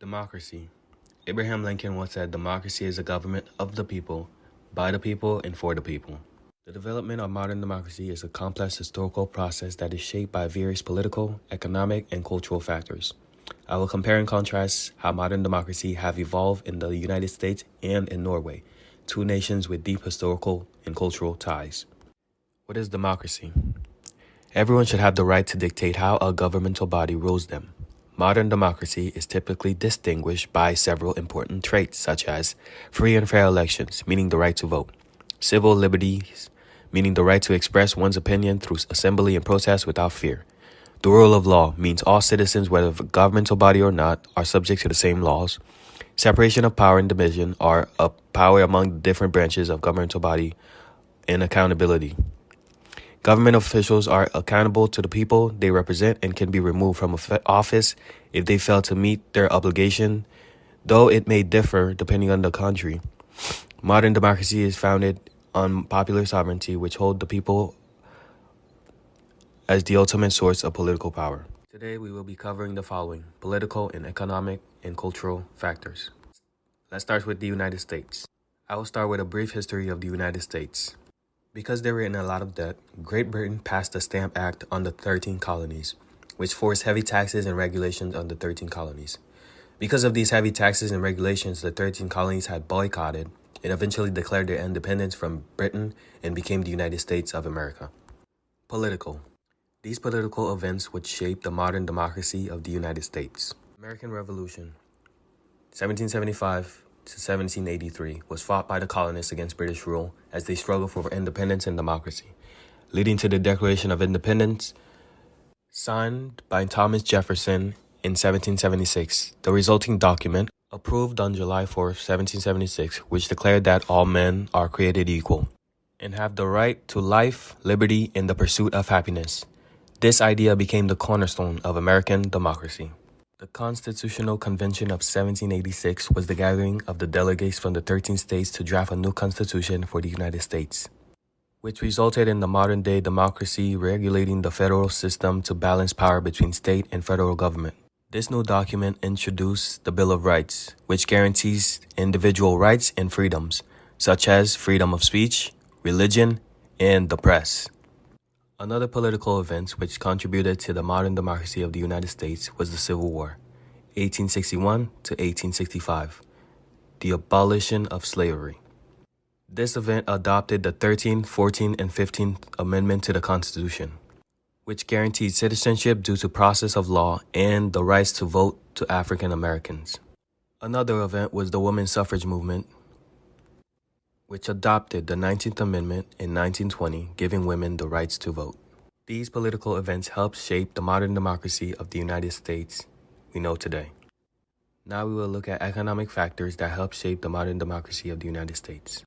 Democracy. Abraham Lincoln once said democracy is a government of the people, by the people, and for the people. The development of modern democracy is a complex historical process that is shaped by various political, economic, and cultural factors. I will compare and contrast how modern democracy have evolved in the United States and in Norway, two nations with deep historical and cultural ties. What is democracy? Everyone should have the right to dictate how a governmental body rules them. Modern democracy is typically distinguished by several important traits, such as free and fair elections, meaning the right to vote, civil liberties, meaning the right to express one's opinion through assembly and protest without fear. The rule of law means all citizens, whether of a governmental body or not, are subject to the same laws. Separation of power and division are of power among the different branches of governmental body, and accountability. Government officials are accountable to the people they represent and can be removed from office if they fail to meet their obligation, though it may differ depending on the country. Modern democracy is founded on popular sovereignty, which hold the people as the ultimate source of political power. Today we will be covering the following: political and economic and cultural factors. Let's start with the United States. I will start with a brief history of the United States. Because they were in a lot of debt, Great Britain passed the Stamp Act on the 13 colonies, which forced heavy taxes and regulations on the 13 colonies. Because of these heavy taxes and regulations, the 13 colonies had boycotted and eventually declared their independence from Britain and became the United States of America. Political. These political events would shape the modern democracy of the United States. American Revolution, 1775 to 1783, was fought by the colonists against British rule as they struggled for independence and democracy, leading to the Declaration of Independence, signed by Thomas Jefferson in 1776. The resulting document, approved on July 4, 1776, which declared that all men are created equal and have the right to life, liberty, and the pursuit of happiness. This idea became the cornerstone of American democracy. The Constitutional Convention of 1786 was the gathering of the delegates from the 13 states to draft a new constitution for the United States, which resulted in the modern-day democracy regulating the federal system to balance power between state and federal government. This new document introduced the Bill of Rights, which guarantees individual rights and freedoms, such as freedom of speech, religion, and the press. Another political event which contributed to the modern democracy of the United States was the Civil War, 1861 to 1865, the abolition of slavery. This event adopted the 13th, 14th, and 15th Amendment to the Constitution, which guaranteed citizenship due to process of law and the rights to vote to African Americans. Another event was the women's suffrage movement, which adopted the 19th Amendment in 1920, giving women the rights to vote. These political events helped shape the modern democracy of the United States we know today. Now we will look at economic factors that help shape the modern democracy of the United States.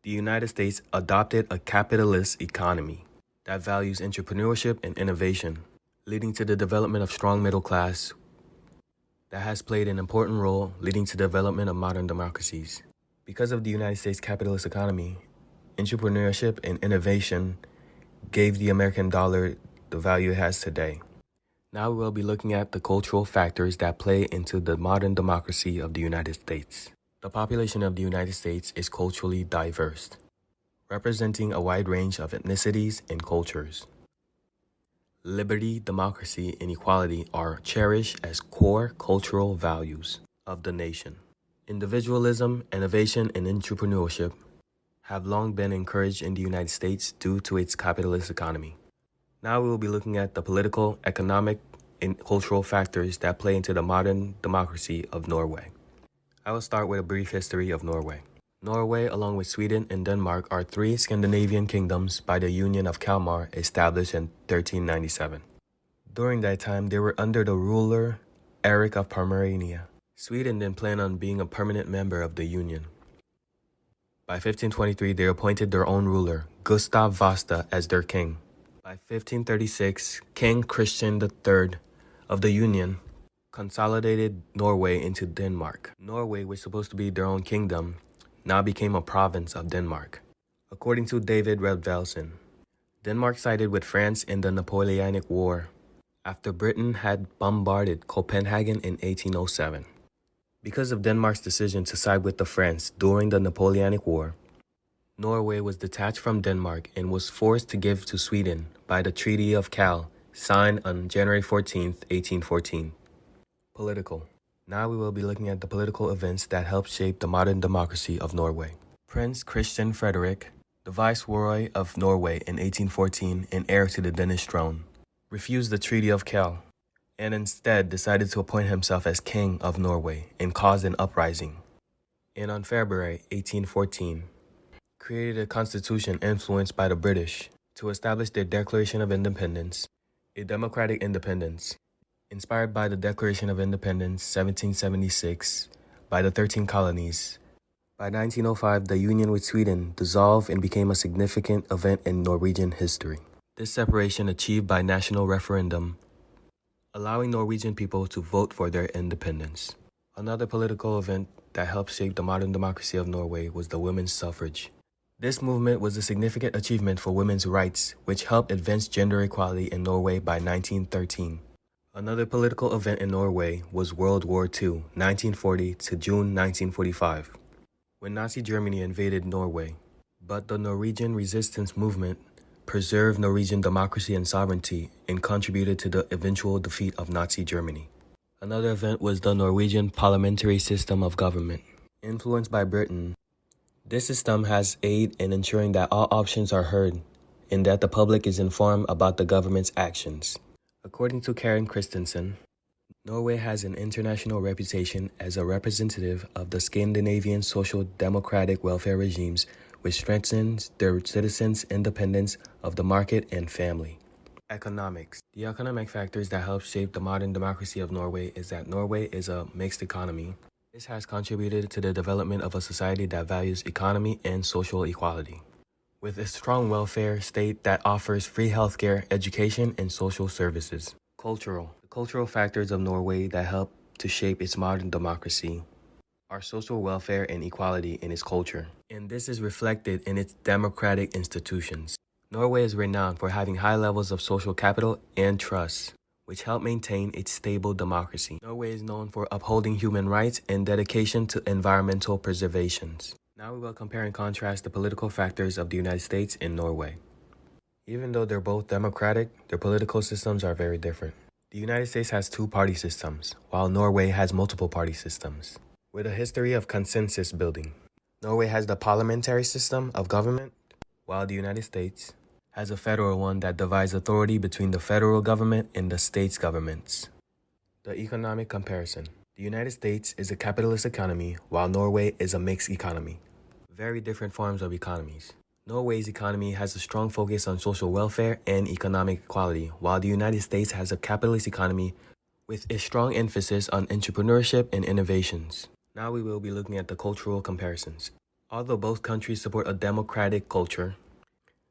The United States adopted a capitalist economy that values entrepreneurship and innovation, leading to the development of strong middle class that has played an important role leading to the development of modern democracies. Because of the United States capitalist economy, entrepreneurship and innovation gave the American dollar the value it has today. Now we will be looking at the cultural factors that play into the modern democracy of the United States. The population of the United States is culturally diverse, representing a wide range of ethnicities and cultures. Liberty, democracy, and equality are cherished as core cultural values of the nation. Individualism, innovation, and entrepreneurship have long been encouraged in the United States due to its capitalist economy. Now we will be looking at the political, economic, and cultural factors that play into the modern democracy of Norway. I will start with a brief history of Norway. Norway, along with Sweden and Denmark, are three Scandinavian kingdoms by the Union of Kalmar established in 1397. During that time, they were under the ruler Eric of Pomerania. Sweden then planned on being a permanent member of the Union. By 1523, they appointed their own ruler, Gustav Vasa, as their king. By 1536, King Christian III of the Union consolidated Norway into Denmark. Norway, which was supposed to be their own kingdom, now became a province of Denmark. According to David Redvelson, Denmark sided with France in the Napoleonic War after Britain had bombarded Copenhagen in 1807. Because of Denmark's decision to side with France during the Napoleonic War, Norway was detached from Denmark and was forced to give to Sweden by the Treaty of Cal, signed on January 14th, 1814. Political. Now we will be looking at the political events that helped shape the modern democracy of Norway. Prince Christian Frederick, the Viceroy of Norway in 1814 and heir to the Danish throne, refused the Treaty of Cal and instead decided to appoint himself as King of Norway and caused an uprising. And on February 1814, created a constitution influenced by the British to establish their Declaration of Independence, a democratic independence, inspired by the Declaration of Independence 1776 by the 13 colonies. By 1905, the union with Sweden dissolved and became a significant event in Norwegian history. This separation achieved by national referendum, allowing Norwegian people to vote for their independence. Another political event that helped shape the modern democracy of Norway was the women's suffrage. This movement was a significant achievement for women's rights, which helped advance gender equality in Norway by 1913. Another political event in Norway was World War II, 1940 to June 1945, when Nazi Germany invaded Norway. But the Norwegian resistance movement preserved Norwegian democracy and sovereignty and contributed to the eventual defeat of Nazi Germany. Another event was the Norwegian parliamentary system of government. Influenced by Britain, this system has aid in ensuring that all options are heard and that the public is informed about the government's actions. According to Karen Christensen, Norway has an international reputation as a representative of the Scandinavian social democratic welfare regimes, which strengthens their citizens' independence of the market and family. Economics. The economic factors that help shape the modern democracy of Norway is that Norway is a mixed economy. This has contributed to the development of a society that values economy and social equality, with a strong welfare state that offers free healthcare, education, and social services. Cultural. The cultural factors of Norway that help to shape its modern democracy are social welfare and equality in its culture, and this is reflected in its democratic institutions. Norway is renowned for having high levels of social capital and trust, which help maintain its stable democracy. Norway is known for upholding human rights and dedication to environmental preservation. Now we will compare and contrast the political factors of the United States and Norway. Even though they're both democratic, their political systems are very different. The United States has two-party systems, while Norway has multiple party systems, with a history of consensus building. Norway has the parliamentary system of government, while the United States has a federal one that divides authority between the federal government and the states' governments. The economic comparison. The United States is a capitalist economy, while Norway is a mixed economy. Very different forms of economies. Norway's economy has a strong focus on social welfare and economic equality, while the United States has a capitalist economy with a strong emphasis on entrepreneurship and innovations. Now we will be looking at the cultural comparisons. Although both countries support a democratic culture,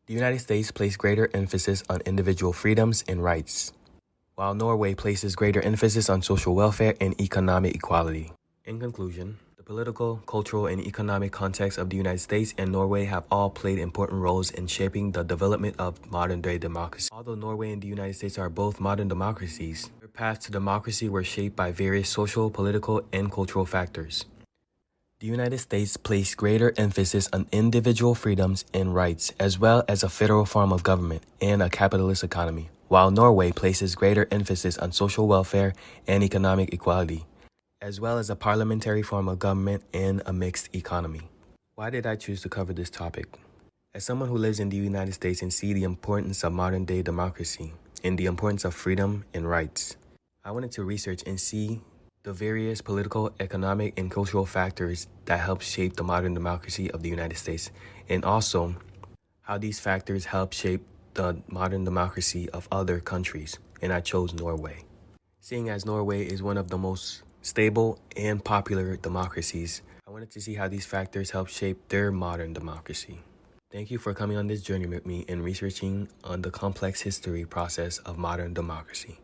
the United States places greater emphasis on individual freedoms and rights, while Norway places greater emphasis on social welfare and economic equality. In conclusion, the political, cultural, and economic context of the United States and Norway have all played important roles in shaping the development of modern-day democracy. Although Norway and the United States are both modern democracies, their paths to democracy were shaped by various social, political, and cultural factors. The United States placed greater emphasis on individual freedoms and rights, as well as a federal form of government and a capitalist economy, while Norway places greater emphasis on social welfare and economic equality, as well as a parliamentary form of government and a mixed economy. Why did I choose to cover this topic? As someone who lives in the United States and see the importance of modern-day democracy and the importance of freedom and rights, I wanted to research and see the various political, economic, and cultural factors that help shape the modern democracy of the United States, and also how these factors help shape the modern democracy of other countries, and I chose Norway. Seeing as Norway is one of the most stable and popular democracies, I wanted to see how these factors help shape their modern democracy. Thank you for coming on this journey with me in researching on the complex history process of modern democracy.